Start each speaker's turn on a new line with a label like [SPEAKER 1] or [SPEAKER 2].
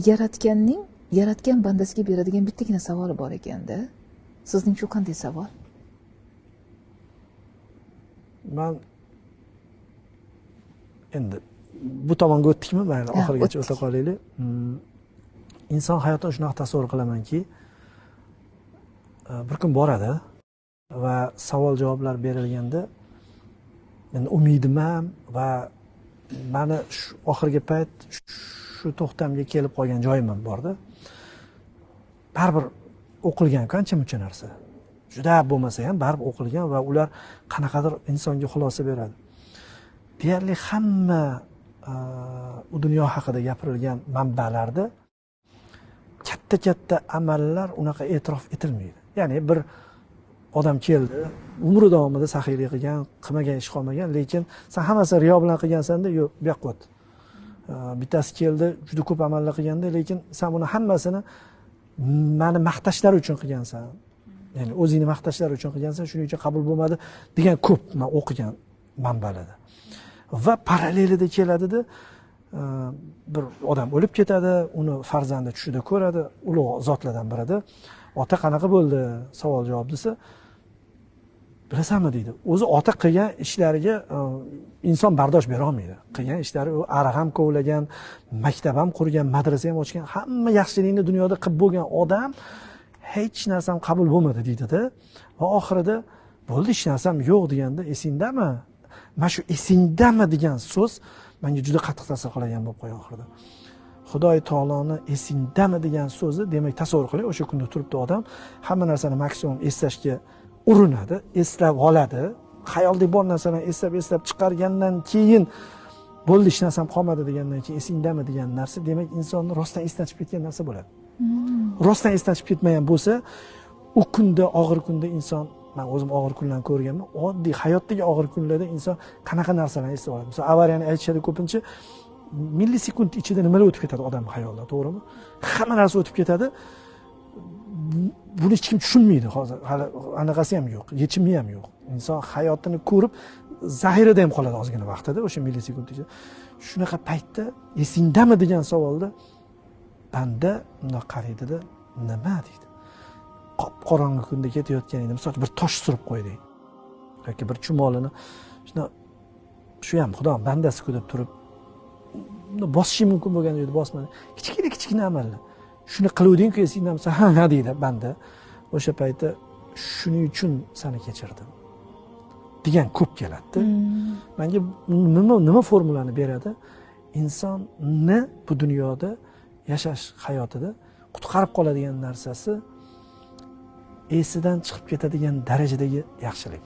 [SPEAKER 1] Yaratganning yaratgan bandasiga beradigan bittagina savoli bor ekanda. Sizning shu qanday savol?
[SPEAKER 2] Men endi bu tomonga o'tdikmi? Mayli, oxirigacha o'ta qolaylik. Inson hayotini shunaqa tasavvur qilamanki, bir kun boradi va savol-javoblar berilganda men umidim ham va meni shu oxirgi payt shu to'xtamga kelib qolgan joyim ham borda. Baribir o'qilgan qancha-muncha narsa. Juda bo'lmasa ham baribir o'qilgan va ular qanaqadir insonga xulosa beradi. Deyarli hamma u dunyo haqida gapirilgan manbalarda katta amallar unaqa e'tirof etilmaydi. Ya'ni bir odam keldi, umri davomida saxiylik qilgan, qilmagan ish qolmagan, lekin sen hammasini riyo bilan qilgansanda, yo'q, bu yoqqa o't. Bittasi keldi, juda ko'p amallar qilganda, lekin sen buni hammasini meni maqtashlar uchun qilgansan. Ya'ni o'zingni maqtashlar uchun qilgansan, shuning uchun qabul bo'lmadi degan ko'p men o'qigan manbalarda. Va parallelida keladida bir odam o'lib ketadi, uni farzandi tushida ko'radi, ulug' zotlardan birida. Ota qanaqa bo'ldi? Savol-javob desa, bilasanmi deydi. O'zi ota qilgan ishlariga inson bardosh bera olmaydi. Qilgan ishlari u ariq ham kovlagan, maktab ham qurgan, madrasa ham ochgan, hamma yaxshilikni dunyoda qilib bo'lgan odam hech narsam qabul bo'lmadi deydi-da. Va oxirida bo'ldi, hech narsam yo'q deganda, esingdami? Mana shu esingdami degan so'z menga juda qattiq ta'sir qilgan bo'lib qo'ygan oxirida. Xudoy taoloni esingdami degan so'zi, demak tasavvur qiling, o'sha kunda turibdi odam, hamma narsani maksimum eslashga urinadi, eslab oladi. Xayolda bor narsalarni eslab chiqargandan keyin bo'ldi, hech narsam qolmadi degandan keyin esingdami degan narsa, demak insonni rostdan esdan chiqib ketgan narsa bo'ladi. Rostdan esdan chiqib ketmagan bo'lsa, u kunda, og'ir kunda inson, men o'zim og'ir kunlarni ko'rganman, oddiy hayotdagi og'ir kunlarda inson qanaqa narsalarni eslab oladi. Masalan, avariyani aytishadi ko'pincha, millisekund ichida nimalar o'tib ketadi odamning hayotida, to'g'rimi? Hamma narsa o'tib ketadi. Buni hech kim tushunmaydi hozir. Hali anaqasi ham yo'q, yechimi ham yo'q. Inson hayotini ko'rib zahirada ham qoladi ozgina vaqtida, o'sha millisekund ichida. Shunaqa paytda esingdami degan savolda banda bundoq qaraydida, nima deydi? Qop-qorong'i kunda ketayotgan edim, misol bir tosh surib qo'ydik. Yoki bir chumolini shuna shu ham Xudo bandasi-ku deb turib bosishi mumkin bo'lgan joyda bosmadi. Kichkina amallar. Shuni qiluvding-ku, esingdami? Ha deydi banda. O'sha paytda shuning uchun seni kechirdim degan ko'p keladi. Menga nima formulani beradi? Insonni bu dunyoda yashash hayotida qutqarib qoladigan narsasi esidan chiqib ketadigan darajadagi yaxshilik.